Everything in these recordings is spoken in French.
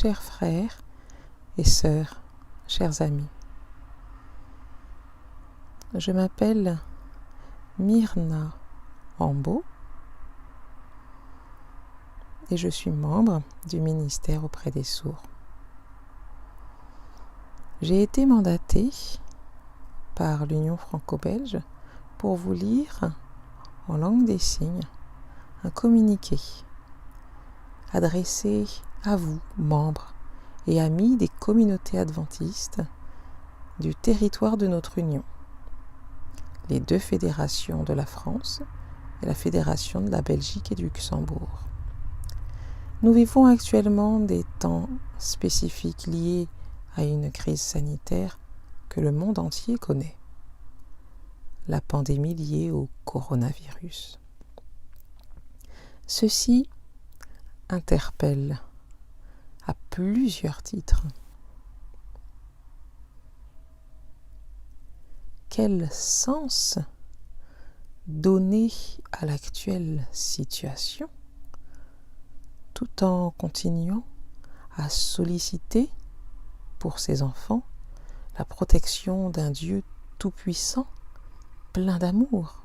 chers frères et sœurs, chers amis. Je m'appelle Myrna Ambo et je suis membre du ministère auprès des sourds. J'ai été mandatée par l'Union franco-belge pour vous lire en langue des signes un communiqué adressé à vous, membres et amis des communautés adventistes du territoire de notre Union, les deux fédérations de la France et la fédération de la Belgique et du Luxembourg. Nous vivons actuellement des temps spécifiques liés à une crise sanitaire que le monde entier connaît, la pandémie liée au coronavirus. Ceci interpelle à plusieurs titres. Quel sens donner à l'actuelle situation tout en continuant à solliciter pour ses enfants la protection d'un Dieu tout-puissant, plein d'amour?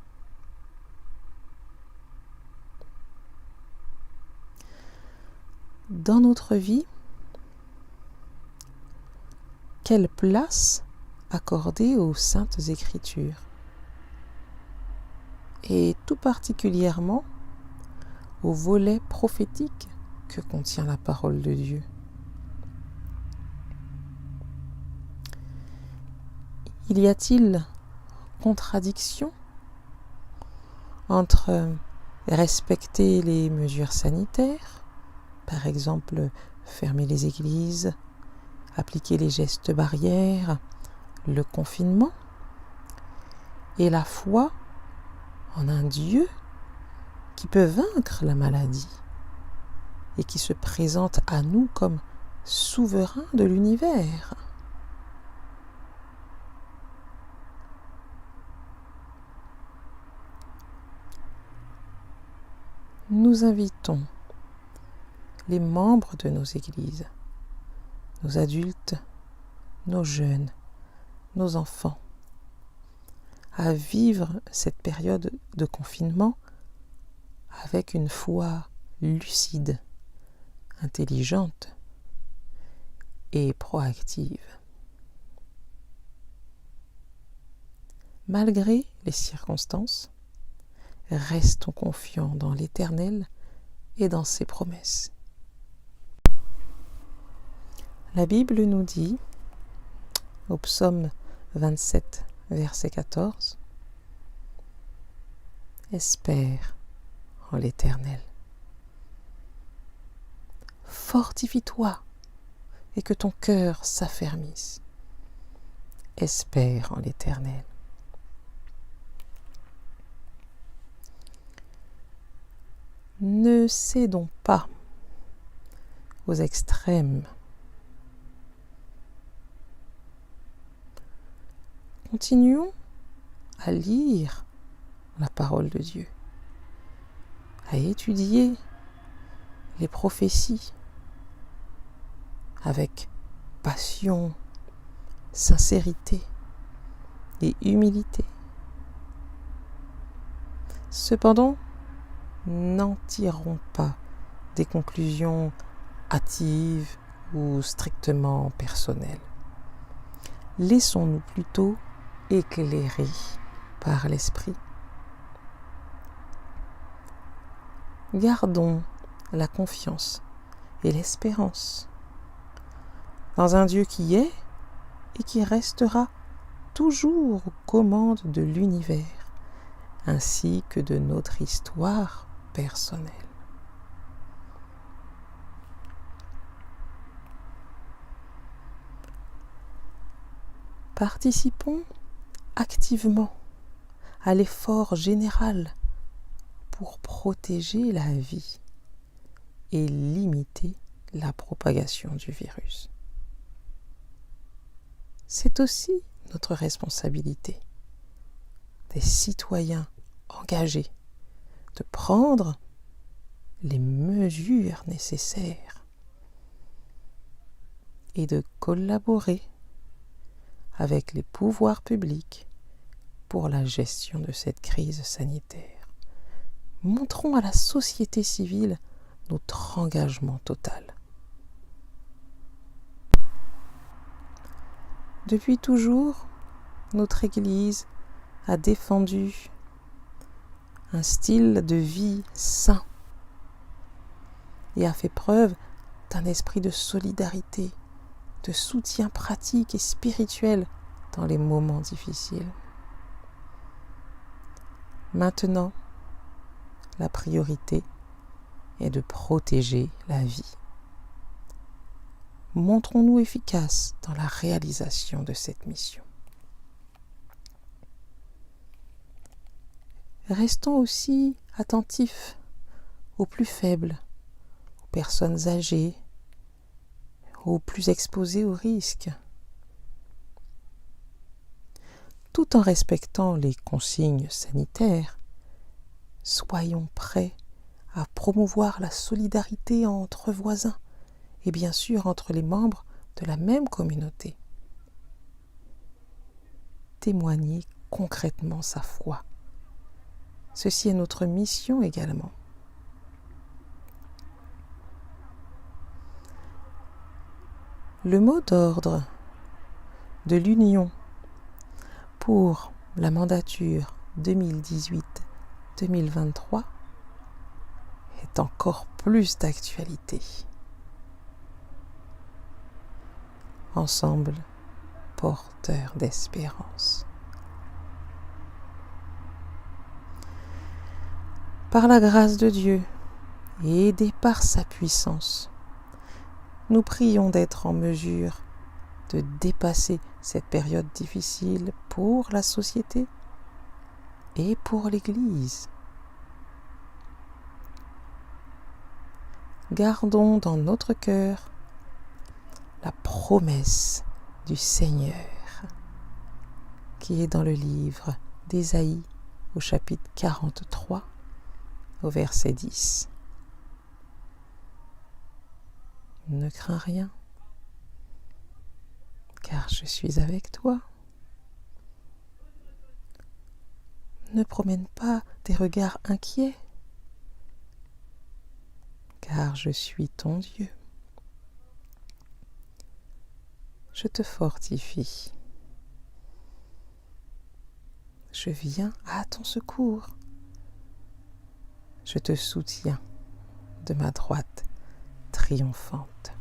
Dans notre vie, quelle place accorder aux Saintes Écritures et tout particulièrement au volet prophétique que contient la parole de Dieu? Y a-t-il contradiction entre respecter les mesures sanitaires, par exemple fermer les églises, appliquer les gestes barrières, le confinement, et la foi en un Dieu qui peut vaincre la maladie et qui se présente à nous comme souverain de l'univers? Nous invitons les membres de nos églises, nos adultes, nos jeunes, nos enfants, à vivre cette période de confinement avec une foi lucide, intelligente et proactive. Malgré les circonstances, restons confiants dans l'Éternel et dans ses promesses. La Bible nous dit, au psaume 27, verset 14, « Espère en l'Éternel. Fortifie-toi et que ton cœur s'affermisse. Espère en l'Éternel. » Ne cédons pas aux extrêmes. Continuons à lire la parole de Dieu, à étudier les prophéties avec passion, sincérité et humilité. Cependant, n'en tirons pas des conclusions hâtives ou strictement personnelles. Laissons-nous plutôt éclairés par l'Esprit. Gardons la confiance et l'espérance dans un Dieu qui est et qui restera toujours aux commandes de l'univers, ainsi que de notre histoire personnelle. Participons activement à l'effort général pour protéger la vie et limiter la propagation du virus. C'est aussi notre responsabilité, des citoyens engagés, de prendre les mesures nécessaires. et de collaborer avec les pouvoirs publics pour la gestion de cette crise sanitaire. Montrons à la société civile notre engagement total. Depuis toujours, notre Église a défendu un style de vie sain et a fait preuve d'un esprit de solidarité, de soutien pratique et spirituel dans les moments difficiles. Maintenant, la priorité est de protéger la vie. Montrons-nous efficaces dans la réalisation de cette mission. Restons aussi attentifs aux plus faibles, aux personnes âgées, aux plus exposés aux risques. Tout en respectant les consignes sanitaires, soyons prêts à promouvoir la solidarité entre voisins et bien sûr entre les membres de la même communauté. Témoigner concrètement sa foi. Ceci est notre mission également. Le mot d'ordre de l'Union pour la mandature 2018-2023 est encore plus d'actualité. Ensemble, porteurs d'espérance. Par la grâce de Dieu et aidés par sa puissance, nous prions d'être en mesure de dépasser cette période difficile pour la société et pour l'Église. Gardons dans notre cœur la promesse du Seigneur qui est dans le livre d'Ésaïe au chapitre 43 au verset 10. Ne crains rien, car je suis avec toi. Ne promène pas des regards inquiets, car je suis ton Dieu. Je te fortifie. Je viens à ton secours. Je te soutiens de ma droite triomphante.